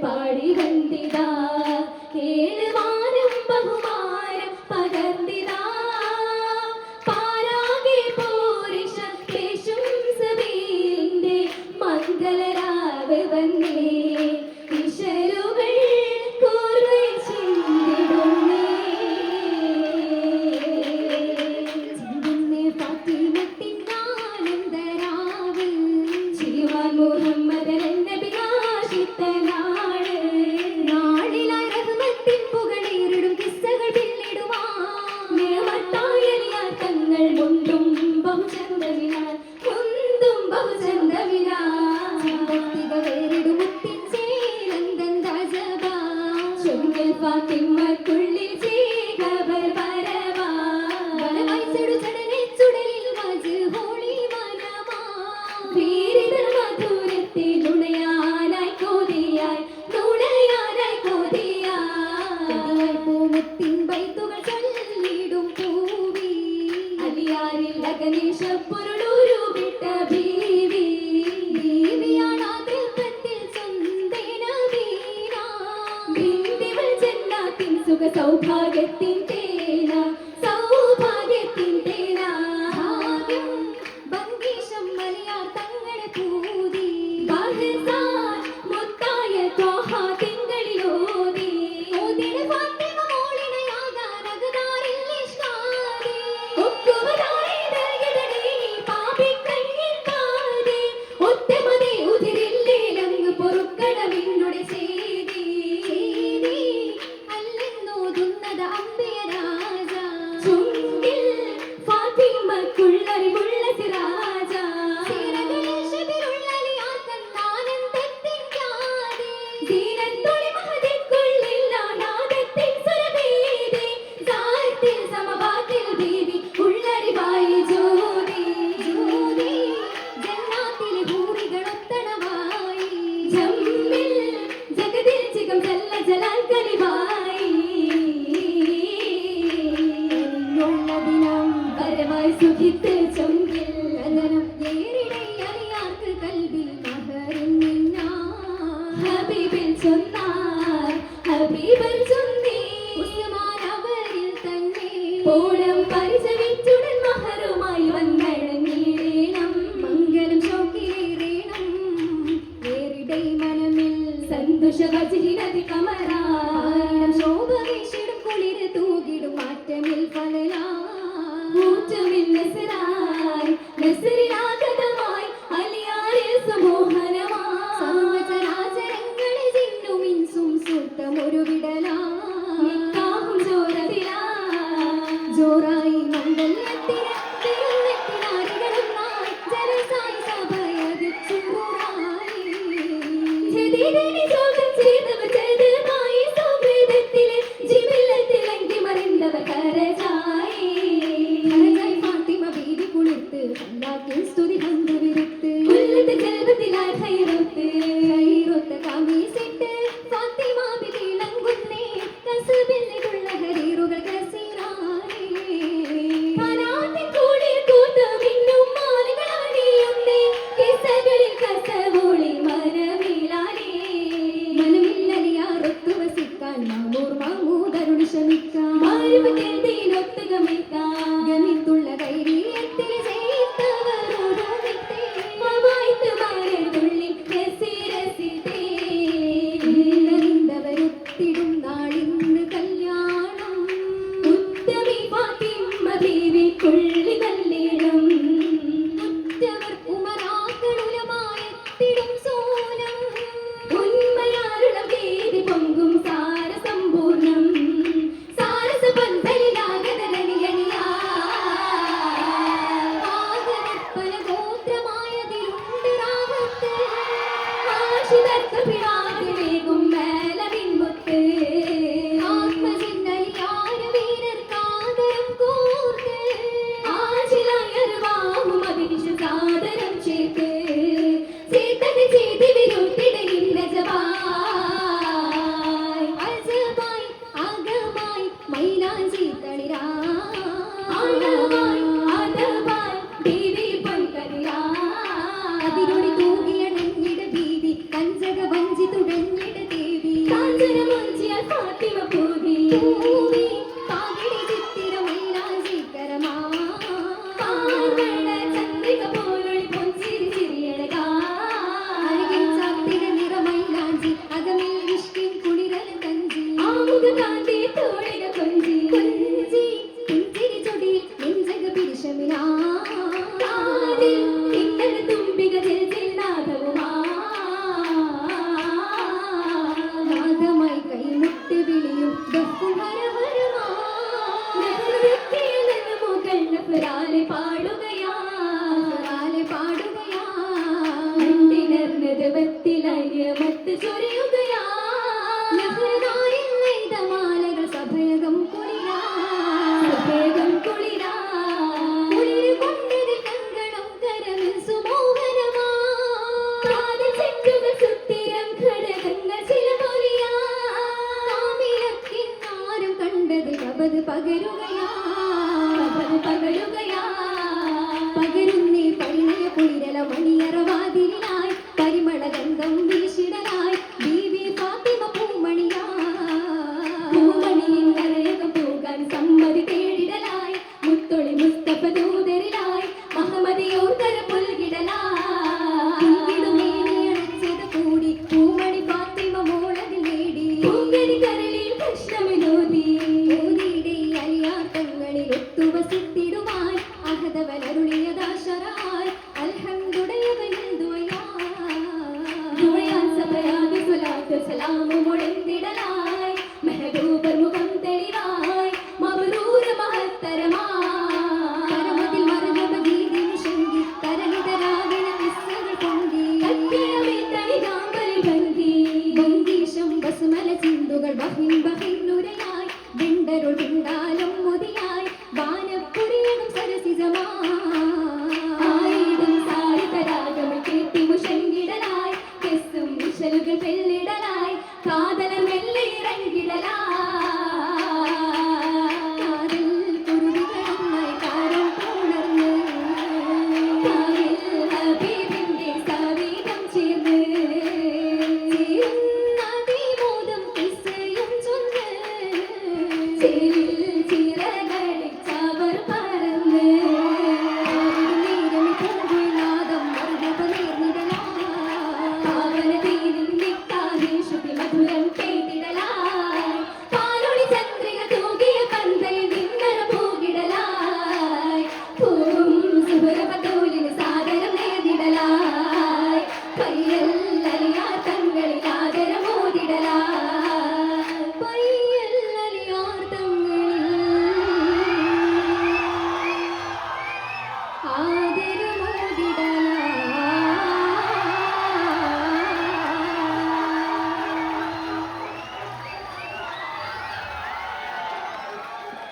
പാടി വന്ദിതാ കേളുവാനും ബഹുമാനം പകർന്നിതാ പാരാകെ പോരിഷ യേശും സഭയിന്റെ മംഗളരാവ് വന്നേ ഈശ്വരുകൾ കൂർവൈ ചിന്തിടുന്നേ ചിന്തുന്നേ ഫാത്തിമത്തിൻ ആനന്ദരാവ് ചിരിവാൻ മുഹമ്മദ് നബി ആശിത്തനാള് നാളിലായി റഹ്മത്തിൻ പുകളേറിടും കിസ്സകൾ പിന്നിടുവാൻ നിയമത്തായലിയാൽ തങ്ങൾ മുണ്ടും ബഹുചന്ദവിനാൽ മുന്തും ബഹുചന്ദവിനാൽ ചിന്തത്തിക വേറിടും മുത്തിൻ ചേലന്തൻ രാജബാ ചൊങ്കിൽ ഫാത്തിമക്കുള്ളിൽ ചേകവർ പരവാ വലമായി ചടുചടനെ ചുടലിൽ വാജ് ഹോളി വനമാ വീരിതർ മധുരത്തെ നുണയാനായി കോതിയായി നുണയാനായി കോതിയായി പൂമുത്തിൻ ബൈത്തുകൾ ചൊല്ലിടും പൂവി അലിയാരിൽ അഗനേശ പൊരുളൂരു വിട്ട ബീവി ബീവിയാണ് ആ ഗൃഹത്തിൽ സ്വന്തേന വീണ ബിന്ദിവൾ ജന്നാത്തിൻ സുഖ സൗഭാഗ്യത്തിൻ തേന സൗഭാഗ്യത്തിൻ തേന ഭാഗ്യം ഭംഗീശം മലയാർ തങ്ങളെ പൂതി ബഹസാൻ മുത്തായ ത്വാഹ തിങ്കളിലോതി ഓതിന ഫാത്തിമ മോളിനയാകാൻ അകതാരിൽ ഇഷ്ടാദി ഒക്കുവതായി ദർഗടനെ പാപിക്കണ്ണിൽ കാതി ഒറ്റമതേ ഉതിരില്ലേലങ്ങ് പൊറുക്കണമെന്നുടെ ചെയ്തി അല്ലെന്നോതുന്നത് അമ്പിയ രാജ ചുങ്കിൽ ഫാത്തിമക്കുള്ളറിവുള്ള സിറാജ സുഖിത്ത് ചൊങ്കിൽ അനനം ഏറിടൈ അറിയാർക്ക് കൽവിൽ മഹറിൻ ഹബീബിൽ ചൊന്നാർ ഹബീബിൽ ചൊന്നേ ഉസ്മാൻ അവരിൽ തന്നെ പോണം പരിചവിച്ചുടൻ മഹറുമായി വന്നടങ്ങിടേണം മംഗലം ശോകിലേറേണം ഏറിടൈ മനമിൽ സന്തോഷ വജിനതി കമറാം ശോഭ വീശിടും കുളിര് തൂകിടും മാറ്റമിൽ ഫലലാ ൂറ്റമിൽ നസറായി നസറിനാഗതമായി അലിയാരിൽ സമോഹനമായി സർവചരാചരങ്ങളെ ജിന്നും ഇൻസും സുത്തമൊരു വിടലായി നിക്കാഹും ജോരതിലാ ജോറായി മംഗല്യത്തിന് തിരുനെറ്റിനാരികളൊന്നായി ജലസായി സഭയതിൽ ചൂറായി ജദീദിനെ ചോദ്യം ചെയ്തവർ ജദമായി സൗഭേദത്തിലെ ജിബില്ലത്തിലെങ്കി മറിന്തവർ കരജായി സ്തുതി ഹന്തു വിരുത്ത് ഉല്ലത്ത് ജൽവത്തിലായി ഹൈറൊത്ത് കമീസിട്ട് ഫാത്തിമ ബിലിളങ്ങുന്നേ കസബില്ലുള്ള ഹരീറുകൾ കസീറാനേ ഫനാത്തിൻ കൂടെ കൂത്ത മിന്നും മാലകളാടിയുന്നേ കിസ്സകളിൽ കസവോളി മനമിലാനേ മനമില്ലലിയാറൊത്തു വസിക്കാൻ മാമൂർ മാമൂദരുൾ ക്ഷമിക്കാം മാരിവ് കേൾതീനൊത്ത് ഗമിക്കാം ഗമിത്തുള്ള കൈരീയത്തിൽ ചെയ്തവരോടൊന്നിത്തേ മവായിത്ത് മാരതുള്ള ഫാത്തിമ പൂതി പൂവി പാകിടി ചിത്തിര മൈലാഞ്ചിക്കരമാ പാൽവെള്ള ചന്ദ്രിക പോലൊളി പൊൻചിരി ചിരിയഴകാ അഴകിൻ ചാത്തിര നിറമൈലാഞ്ചി അകമിൽ ഇഷ്കിൻ കുളിരൽ കഞ്ചി ആമുഖ കാന്തി തോളിക കൊഞ്ചി കൊഞ്ചി പുഞ്ചിരി ചൊടി നെഞ്ചക പിരിശമിനാ കാതിൽ കിന്നര തുമ്പിക ജൽജിൽ നാദവുമാ നാദമായി കൈമുട്ട് വിളിയും ദഫും ഹരഹരമാ നെഹ്റുവിൽ നിന്ന് മുകൾ നഫ്റാലെ പാടുകയാ നഫ്റാലെ പാടുകയാ കണ്ടിലർന്നത് വത്തിലയമത്ത് ചൊരിയുകയാ നഹ്റാനിൽ നെയ്ത മാലകൾ സഭയകം കുളിരാ സഭയകം കുളിരാ കുളിര് കൊണ്ടതിൽ കങ്കണം കരമിൽ സുമോഹനമാ കാതിൽ ചെണ്ടുകൾ സുത്തിരം ഘടകങ്ങൾ ചില പൊലിയാ കാമിലക്കിന്നാരും കണ്ടതിൽ കബത് പകരുകയാ കബത് പകരുകയാ പകരുന്നേ പരിണയ കുളിരല മണിയറവാതിലായി പരിമള ഗന്ധം വീശിടലായി ബീവി ഫാത്തിമ പൂമണിയാ പൂമണിയിൽ നരകം പോകാൻ സമ്മതി തേടിടലായി മുത്തൊളി മുസ്തഫ ദൂതരിലായി മഹമ്മദിയോർ കര പുൽകിടലായി അടച്ചത് കൂടി പൂമണി ഫാത്തിമ മോളതിൽ നേടി പൂങ്കരി കരളിൽ കൃഷ്ണമിനോദി മോദിയുടെ അലിയാട്ടങ്ങളിൽ ഒത്തുവസിത്തിടുവാൻ അഹദവനരുളിയദാശരായി അൽഹംദുടയവനെന്തുവയാ ദുആ സബയാദി സ്വലാത്തു സലാമു മുഴന്തിടലായി മെഹബൂബർ മുഖം തെളിവായി മബ്റൂർ മഹത്തരമായി കരമതിൽ മറഞ്ഞ ഗീതിൻ ശങ്കി കരളിതരാവിന വിസ്സകൾ പൊങ്കി കത്തിയമിത്തൈകാമ്പലിൽ ഭംഗി ഭംഗീശം ബസ്മല ചിന്തുകൾ ബഹിൻ ബഹിൻ നുരയായി വിണ്ടരുൾ വിണ്ടാലും